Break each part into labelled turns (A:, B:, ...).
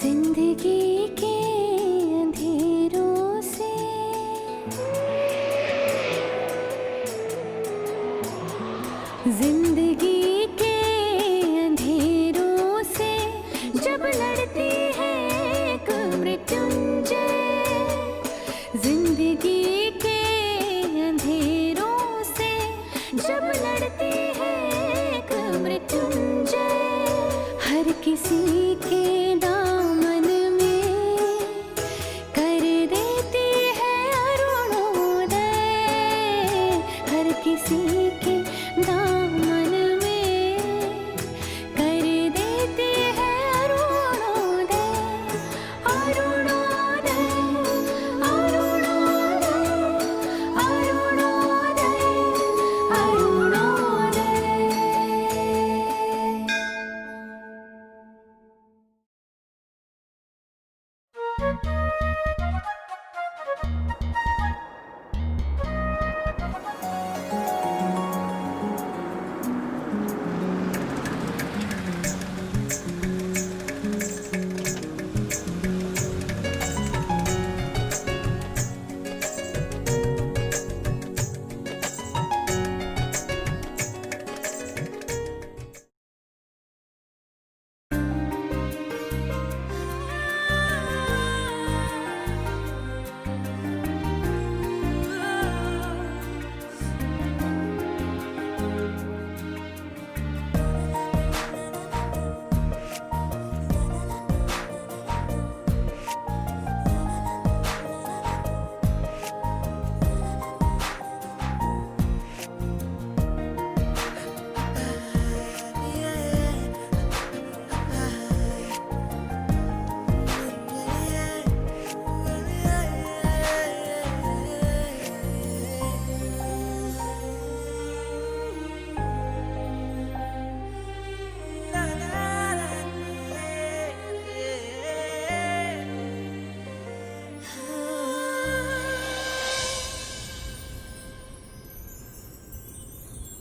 A: जिंदगी के अंधेरों से जिंदगी के अंधेरों से जब लड़ती है एक मृत्युंजय, जिंदगी के अंधेरों से जब लड़ती है एक मृत्युंजय, हर किसी के दामन में कर देती है अरुणोदय, हर किसी के दामन में कर देती है अरुणोदय, अरुणोदय, अरुणोदय, अरुणोदय, अरुणोदय।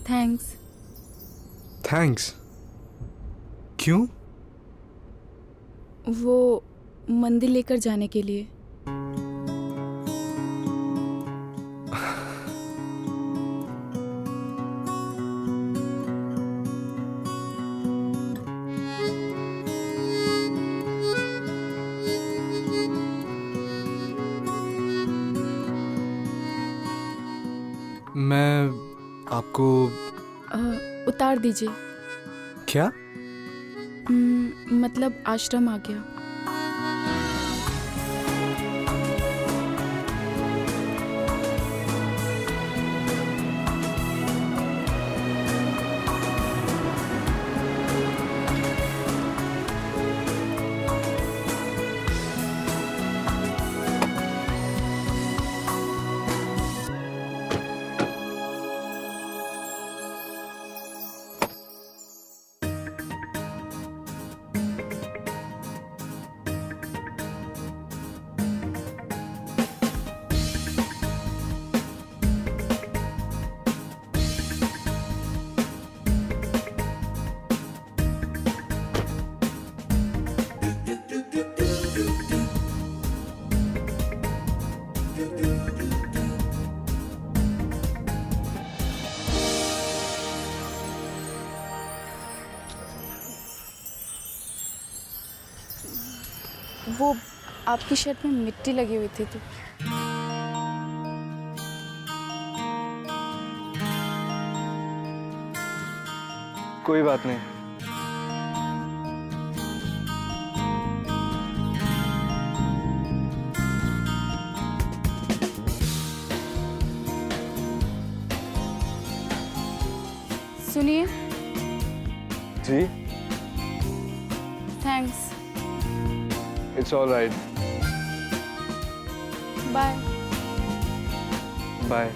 A: थैंक्स।
B: थैंक्स? क्यों?
A: वो मंदिर लेकर जाने के लिए।
B: मैं आपको
A: उतार दीजिए।
B: क्या?
A: मतलब आश्रम आ गया। वो आपकी शर्ट में मिट्टी लगी हुई थी तो।
B: कोई बात नहीं।
A: सुनिए।
B: जी?
A: Thanks.
B: It's all right.
A: Bye.
B: Bye.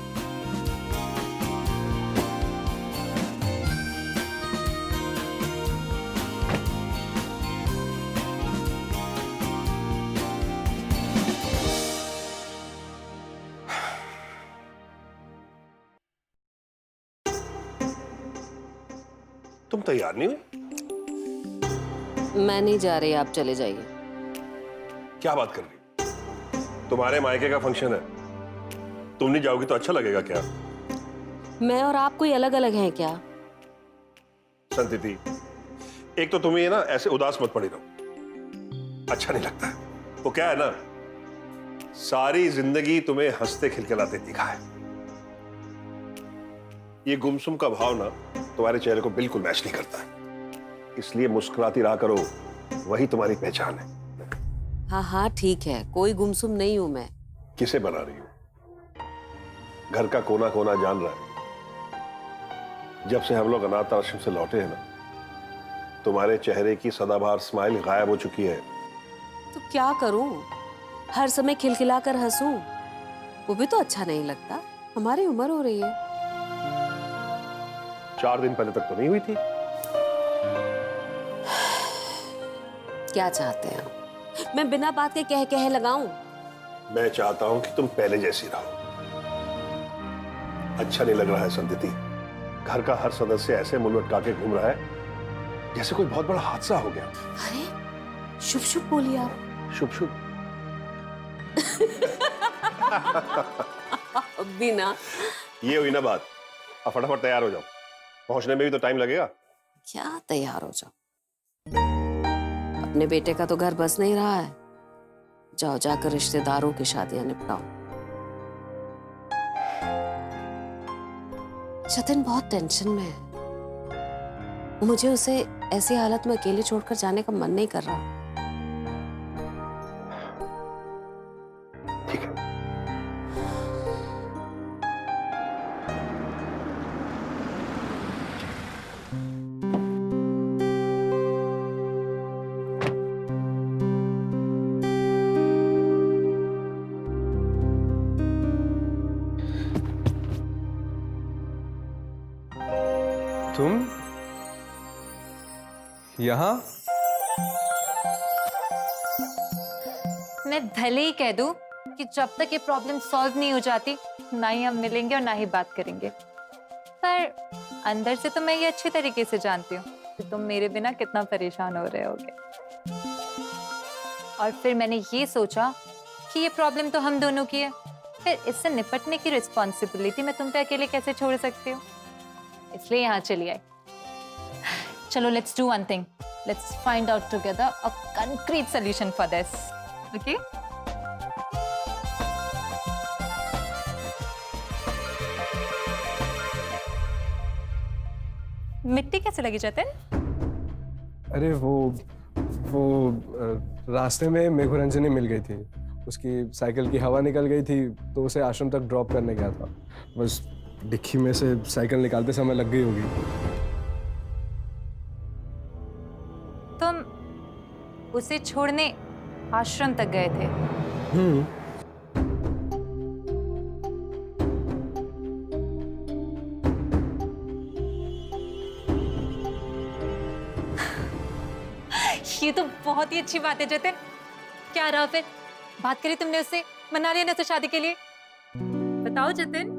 C: तुम तैयार नहीं हुई?
D: मैं नहीं जा रही, आप चले जाइए।
C: क्या बात कर रही? तुम्हारे मायके का फंक्शन है, तुम नहीं जाओगी तो अच्छा लगेगा क्या?
D: मैं और आप कोई अलग अलग हैं क्या?
C: संतिति, एक तो तुम्हें ना ऐसे उदास मत पड़ी रहो, अच्छा नहीं लगता है। वो क्या है ना, सारी जिंदगी तुम्हें हंसते खिलखिलाते दिखा है। ये गुमसुम का भाव ना तुम्हारे चेहरे को बिल्कुल मैच नहीं करता है, इसलिए मुस्कुराती रहा करो, वही तुम्हारी पहचान है।
D: हाँ हाँ ठीक है, कोई गुमसुम नहीं हूं मैं।
C: किसे बना रही हो? घर का कोना कोना जान रहा है। जब से हम लोग अनाथ आश्रम से लौटे हैं ना, तुम्हारे चेहरे की सदाबहार स्माइल गायब हो चुकी है।
D: तो क्या करूं, हर समय खिलखिला कर हंसूं, वो भी तो अच्छा नहीं लगता। हमारी उम्र हो रही है।
C: 4 दिन पहले तक तो नहीं हुई थी।
D: क्या चाहते हैं? मैं बिना बात के कह लगाऊं?
C: मैं चाहता हूं कि तुम पहले जैसी रहो। अच्छा नहीं लग रहा है संदिति, घर का हर सदस्य ऐसे मुंह लटका के घूम रहा है जैसे कोई बहुत बड़ा हादसा हो गया।
D: अरे शुभ शुभ बोलिए आप।
C: शुभ शुभ
D: अभी ना।
C: ये हुई ना बात। अब फटाफट तैयार हो जाओ, पहुंचने में भी तो टाइम लगेगा।
D: क्या तैयार हो जाओ? अपने बेटे का तो घर बस नहीं रहा है। जाओ जाकर रिश्तेदारों की शादियां निपटाओ। जतिन बहुत टेंशन में है। मुझे उसे ऐसी हालत में अकेले छोड़कर जाने का मन नहीं कर रहा।
C: ठीक है।
B: तुम यहाँ?
E: मैं भले ही कह दूं कि जब तक ये प्रॉब्लम सॉल्व नहीं हो जाती, ना ही हम मिलेंगे और ना ही बात करेंगे, पर अंदर से तो मैं ये अच्छी तरीके से जानती हूँ कि तुम मेरे बिना कितना परेशान हो रहे होगे। और फिर मैंने ये सोचा कि ये प्रॉब्लम तो हम दोनों की है, फिर इससे निपटने की रिस्पॉन्सिबिलिटी मैं तुम पे अकेले कैसे छोड़ सकती हूँ, इसलिए यहाँ चली आई। चलो, let's do one thing, let's find out together a concrete solution for this, okay? मिट्टी कैसे लगी जतिन?
B: अरे वो रास्ते में मेघरंजनी मिल गई थी। उसकी साइकिल की हवा निकल गई थी तो उसे आश्रम तक ड्रॉप करने गया था। बस डिक्की में से साइकिल निकालते समय लग गई होगी।
E: तुम उसे छोड़ने आश्रम तक गए थे? ये तो बहुत ही अच्छी बात है जतिन। क्या रहा फिर? बात करी तुमने उससे? मना लिया ना उसे शादी के लिए? बताओ Jatin.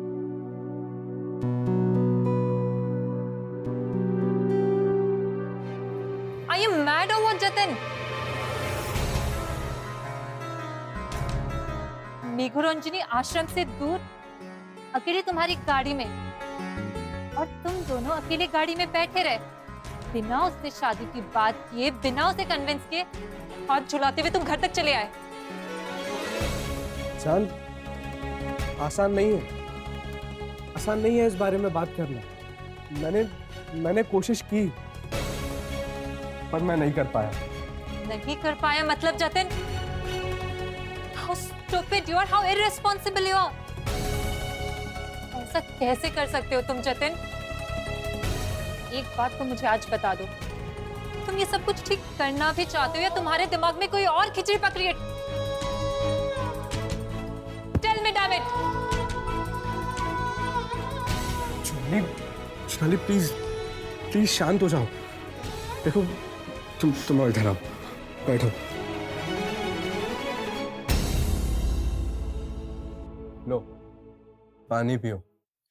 E: Are you mad or what, Jatin? मेघरंजनी आश्रम से दूर अकेले तुम्हारी गाड़ी में, और तुम दोनों अकेले गाड़ी में बैठे रहे, बिना उससे शादी की बात किए, बिना उसे कन्विंस किए, हाथ झुलाते हुए तुम घर तक चले आए।
B: चांद, आसान नहीं है, आसान नहीं है इस बारे में बात करना। मैंने कोशिश की पर मैं नहीं कर पाया।
E: नहीं कर पाया मतलब Jatin? How stupid you are, how irresponsible you are. ऐसा कैसे कर सकते हो तुम जतिन? एक बात तो मुझे आज बता दो, तुम ये सब कुछ ठीक करना भी चाहते हो या तुम्हारे दिमाग में कोई और खिचड़ी पक रही है? Tell me, damn it.
B: शाली प्लीज शांत हो जाओ। देखो तुम इधर आओ, बैठो। लो पानी पियो,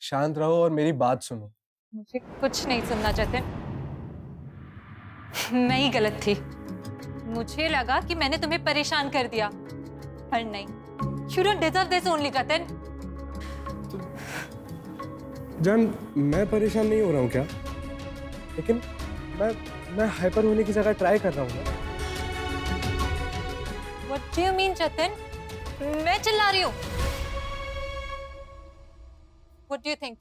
B: शांत रहो और मेरी बात सुनो।
E: मुझे कुछ नहीं सुनना जतिन। मैं ही गलत थी। मुझे लगा कि मैंने तुम्हें परेशान कर दिया, पर नहीं। You don't deserve this only, Jatin.
B: जान, मैं परेशान नहीं हो रहा हूँ क्या? लेकिन मैं हाइपर होने की जगह ट्राई कर रहा हूँ ना।
E: What do you mean, Jatin? मैं चिल्ला रही हूँ। What do you think?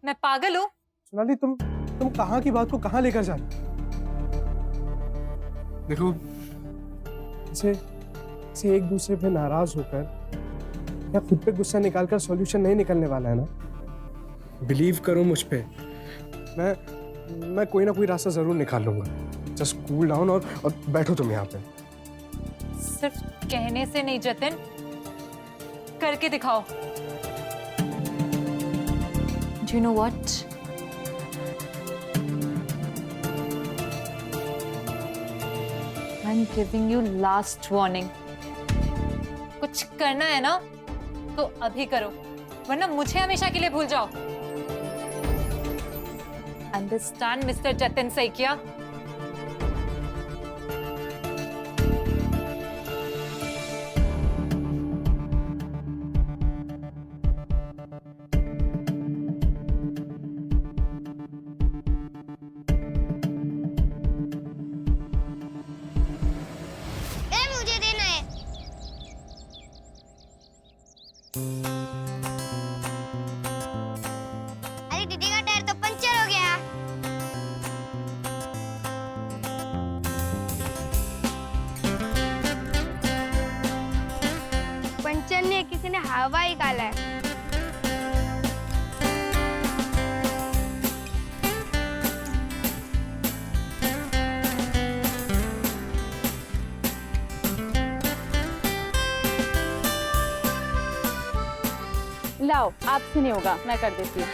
E: मैं पागल हूँ?
B: सोनाली, तुम कहाँ की बात को कहाँ लेकर जा रही? देखो, इसे एक दूसरे पे नाराज होकर या खुद पे गुस्सा निकालकर सॉल्यूशन नहीं निकलने वाला है ना। बिलीव करो मुझ पे, मैं कोई ना कोई रास्ता जरूर निकाल लूंगा। जस्ट कूल डाउन और बैठो तुम यहाँ पे।
E: सिर्फ कहने से नहीं जतिन, करके दिखाओ। Do you know what? I'm giving you last warning. कुछ करना है ना तो अभी करो, वरना मुझे हमेशा के लिए भूल जाओ। Understand, Mr. जतिन सैकिया?
F: मुझे देना है। अरे दीदी का टायर तो पंचर हो गया। पंचर ने किसी ने हवा ही निकाला है।
A: लाओ, आपसे नहीं होगा, मैं कर देती हूँ।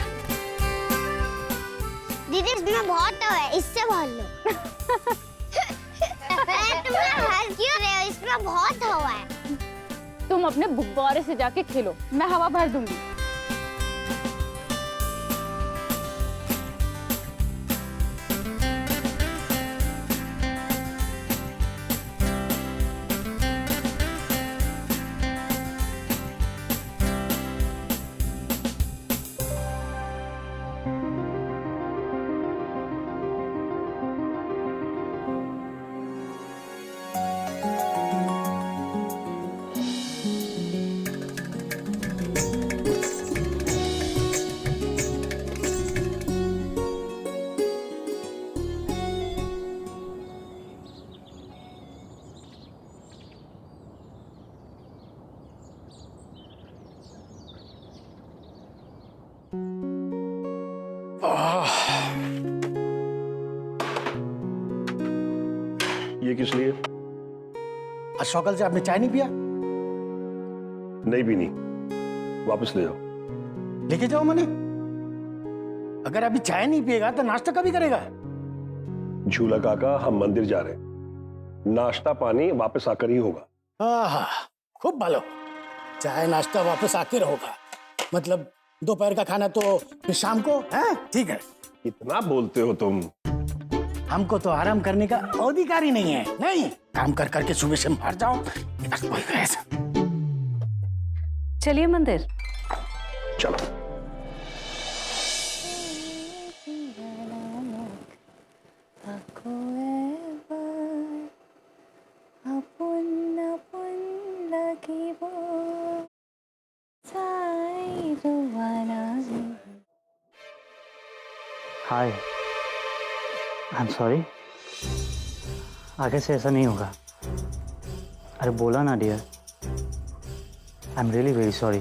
F: दीदी इसमें बहुत हवा है, इससे भर लो। तुम हर क्यों रहे हो? इसमें बहुत हवा है।
A: तुम अपने गुब्बारे से जाके खेलो, मैं हवा भर दूंगी।
C: ये किस लिए?
G: आज सकाल से आपने चाय नहीं पिया?
C: नहीं भी नहीं, वापस ले जाओ।
G: लेके जाओ मैंने। अगर अभी चाय नहीं पिएगा तो नाश्ता कभी करेगा?
C: झूला काका, हम मंदिर जा रहे हैं, नाश्ता पानी वापस आकर ही होगा।
G: खूब भालो। चाय नाश्ता वापस आकर होगा, मतलब दोपहर का खाना तो फिर शाम को है? ठीक है।
C: इतना बोलते हो तुम।
G: हमको तो आराम करने का अधिकार ही नहीं है। नहीं, काम कर करके सुबह से मर जाओ।
D: चलिए मंदिर।
C: चलो।
H: Hi, I am sorry. आगे से ऐसा नहीं होगा। अरे बोला ना dear, I am really very sorry.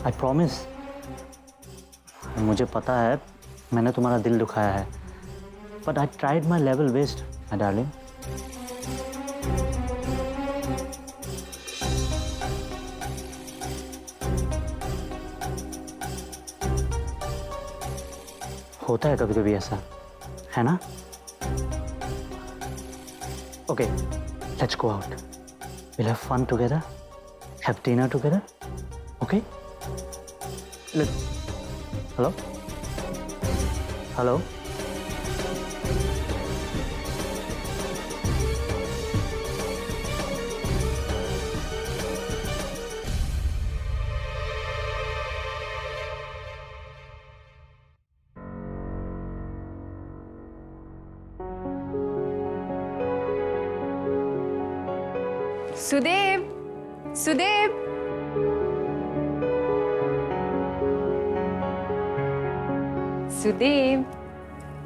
H: I promise. मुझे पता है मैंने तुम्हारा दिल दुखाया है, but I tried my level best my darling. होता है कभी कभी ऐसा, है ना? Okay, let's go out, will have fun together, have dinner together, okay? Hello hello
A: Sudev, Sudev, Sudev,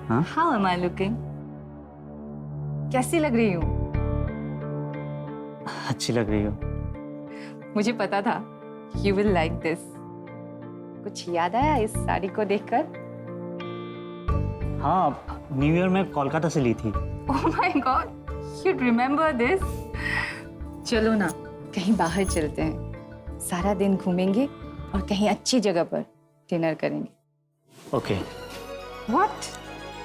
H: हाँ?
A: How am I looking? कैसी लग रही हूँ?
H: अच्छी लग रही हो।
A: मुझे पता था यू विल लाइक दिस। कुछ याद आया इस साड़ी को देखकर?
H: हाँ, न्यू ईयर में कोलकाता से ली थी।
A: Oh my God, you remember this? चलो ना, कहीं बाहर चलते हैं। सारा दिन घूमेंगे और कहीं अच्छी जगह पर डिनर करेंगे।
H: Okay.
A: What?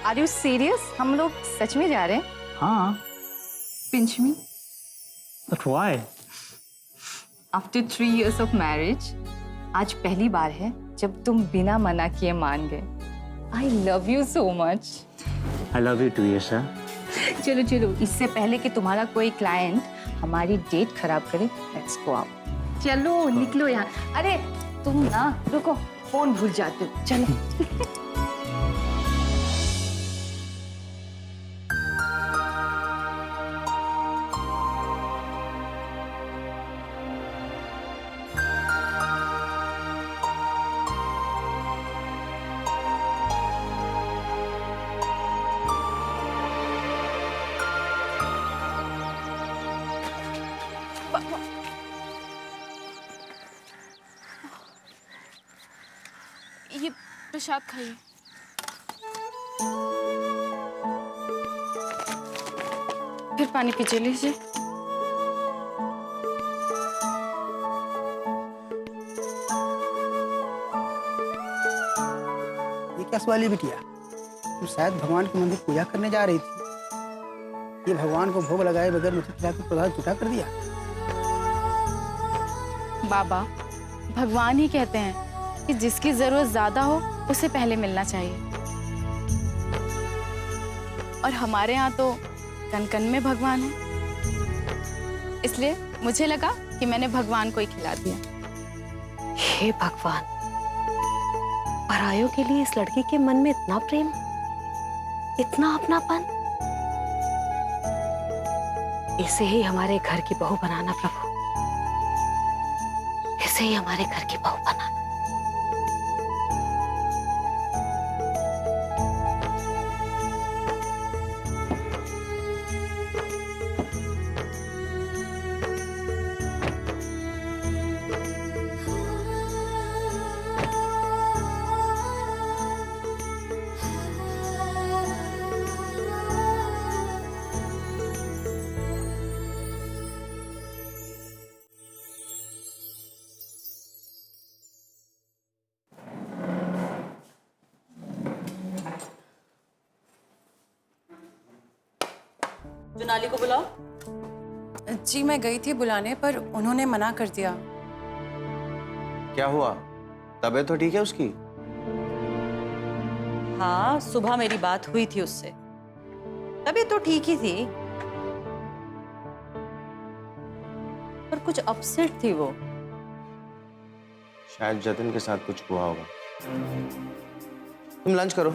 A: Are you serious? हम लोग सच में जा रहे हैं?
H: हाँ,
A: pinch me.
H: But why?
A: After 3 years of marriage, आज पहली बार है जब तुम बिना मना किए मान गए। I love you so much.
H: I love you too Yasha.
A: चलो चलो, इससे पहले कि तुम्हारा कोई क्लाइंट हमारी डेट खराब करे, लेट्स गो आउट। चलो निकलो यहाँ। अरे तुम ना रुको, फोन भूल जाते हो। चलो। ये प्रसाद खाइए। फिर पानी पीजिए, लीजिए।
G: ये क्या सवाल है बिटिया? तुम शायद भगवान के मंदिर पूजा करने जा रही थी। ये भगवान को भोग लगाए बगैर मुझे खिलाकर प्रसाद छुटा कर दिया।
A: बाबा, भगवान ही कहते हैं कि जिसकी जरूरत ज्यादा हो उसे पहले मिलना चाहिए। और हमारे यहाँ तो कन कन में भगवान है, इसलिए मुझे लगा कि मैंने भगवान को ही खिला दिया।
D: हे भगवान, परायों के लिए इस लड़की के मन में इतना प्रेम, इतना अपनापन। इसे ही हमारे घर की बहू बनाना प्रभु, इसे ही हमारे घर की बहू बनाना। जुनाली को बुलाओ।
I: जी मैं गई थी बुलाने, पर उन्होंने मना कर दिया।
J: क्या हुआ? तबीयत तो ठीक है उसकी?
K: हाँ, सुबह मेरी बात हुई थी उससे। तबीयत तो ठीक ही थी, पर कुछ अपसेट थी वो।
J: शायद जतिन के साथ कुछ हुआ होगा। तुम लंच करो।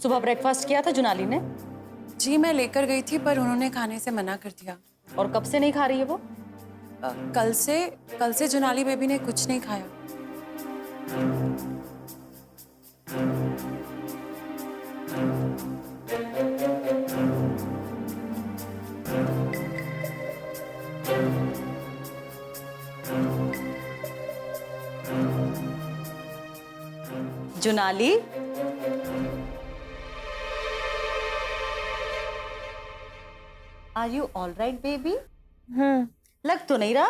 K: सुबह ब्रेकफास्ट किया था जुनाली ने?
I: जी मैं लेकर गई थी, पर उन्होंने खाने से मना कर दिया।
K: और कब से नहीं खा रही है वो?
I: कल से जुनाली बेबी ने कुछ नहीं खाया।
K: Junali, are you all right baby? लग तो नहीं रहा।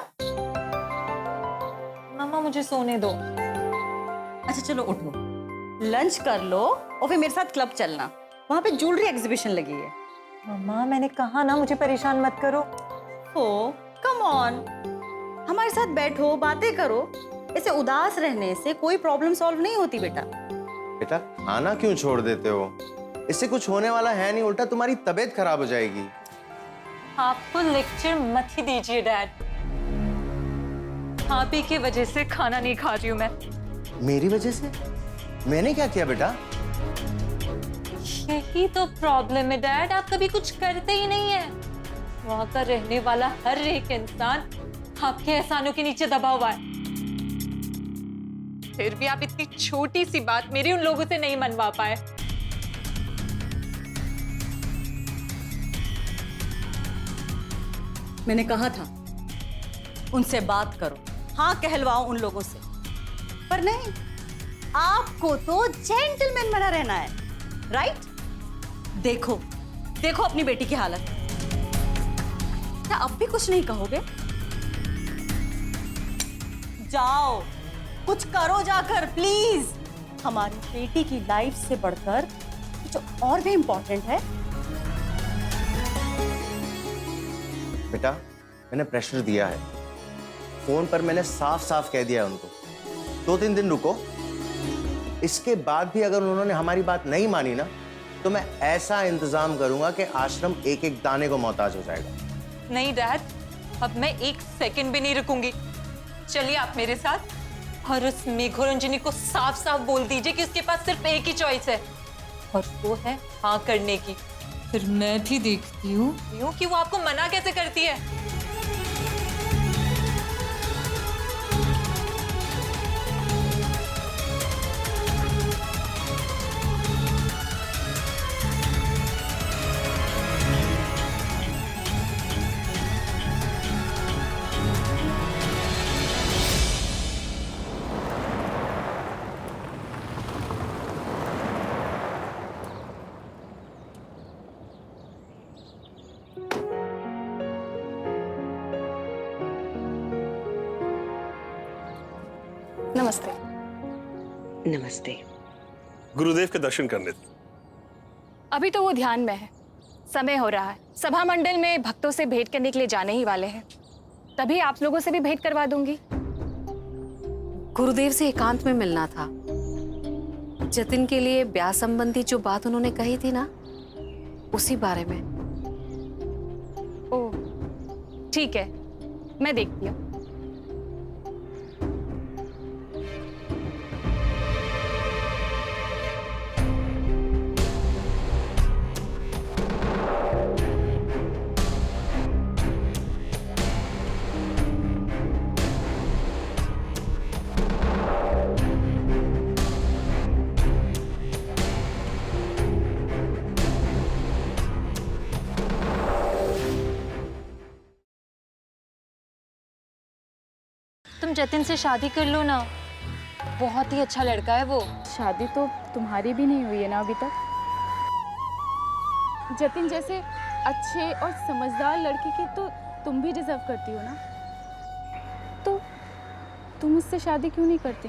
E: मामा मुझे सोने दो।
K: अच्छा चलो उठो, लंच कर लो और फिर मेरे साथ क्लब चलना। वहां पे ज्वेलरी एग्जीबिशन लगी है।
E: मामा मैंने कहा ना, मुझे परेशान मत करो।
K: ओ कम ऑन, हम हमारे साथ बैठो, बातें करो। ऐसे उदास रहने से कोई प्रॉब्लम सॉल्व नहीं होती बेटा।
J: बेटा खाना क्यों छोड़ देते हो? इससे कुछ होने वाला है नहीं, उल्टा तुम्हारी तबीयत खराब हो जाएगी।
E: आपको लेक्चर मत ही दीजिए डैड। आप ही की वजह से खाना नहीं खा रही हूँ मैं।
J: मेरी वजह से? मैंने क्या किया बेटा?
E: यही तो प्रॉब्लम है डैड, आप कभी कुछ करते ही नहीं है। वहां का रहने वाला हर एक इंसान आपके एहसानों के नीचे दबा हुआ है। फिर भी आप इतनी छोटी सी बात मेरी उन लोगों से नहीं मनवा पाए।
K: मैंने कहा था उनसे बात करो, हाँ कहलवाओ उन लोगों से, पर नहीं, आपको तो जेंटलमैन बना रहना है, राइट? देखो देखो अपनी बेटी की हालत। क्या अब भी कुछ नहीं कहोगे? जाओ कुछ करो जाकर प्लीज। हमारी बेटी की लाइफ से बढ़कर कुछ और भी इंपॉर्टेंट है।
J: बेटा मैंने प्रेशर दिया है, फोन पर मैंने साफ साफ कह दिया है उनको 2-3 दिन रुको। इसके बाद भी अगर उन्होंने हमारी बात नहीं मानी ना, तो मैं ऐसा इंतजाम करूंगा कि आश्रम एक एक दाने को मोहताज हो जाएगा।
E: नहीं डैड, अब मैं एक सेकंड भी नहीं रुकूंगी। चलिए आप मेरे साथ, और उस मेघोरंजनी को साफ साफ बोल दीजिए कि उसके पास सिर्फ एक ही चॉइस है, और वो है हाँ करने की। फिर मैं भी देखती हूँ कि वो आपको मना कैसे करती है।
A: नमस्ते।
K: नमस्ते।
C: गुरुदेव के दर्शन करने थे।
A: अभी तो वो ध्यान में है, समय हो रहा है। सभा मंडल में भक्तों से भेंट करने के लिए जाने ही वाले हैं, तभी आप लोगों से भी भेंट करवा दूंगी।
D: गुरुदेव से एकांत में मिलना था। जतिन के लिए ब्याह संबंधी जो बात उन्होंने कही थी ना, उसी बारे में।
A: ओह ठीक है, मैं देखती हूँ।
E: तुम जतिन से शादी कर लो ना, बहुत ही अच्छा लड़का है वो।
A: शादी तो तुम्हारी भी नहीं हुई है ना अभी तक। जतिन जैसे अच्छे और समझदार लड़के की तो तुम भी डिजर्व करती हो ना, तो तुम उससे शादी क्यों नहीं करती?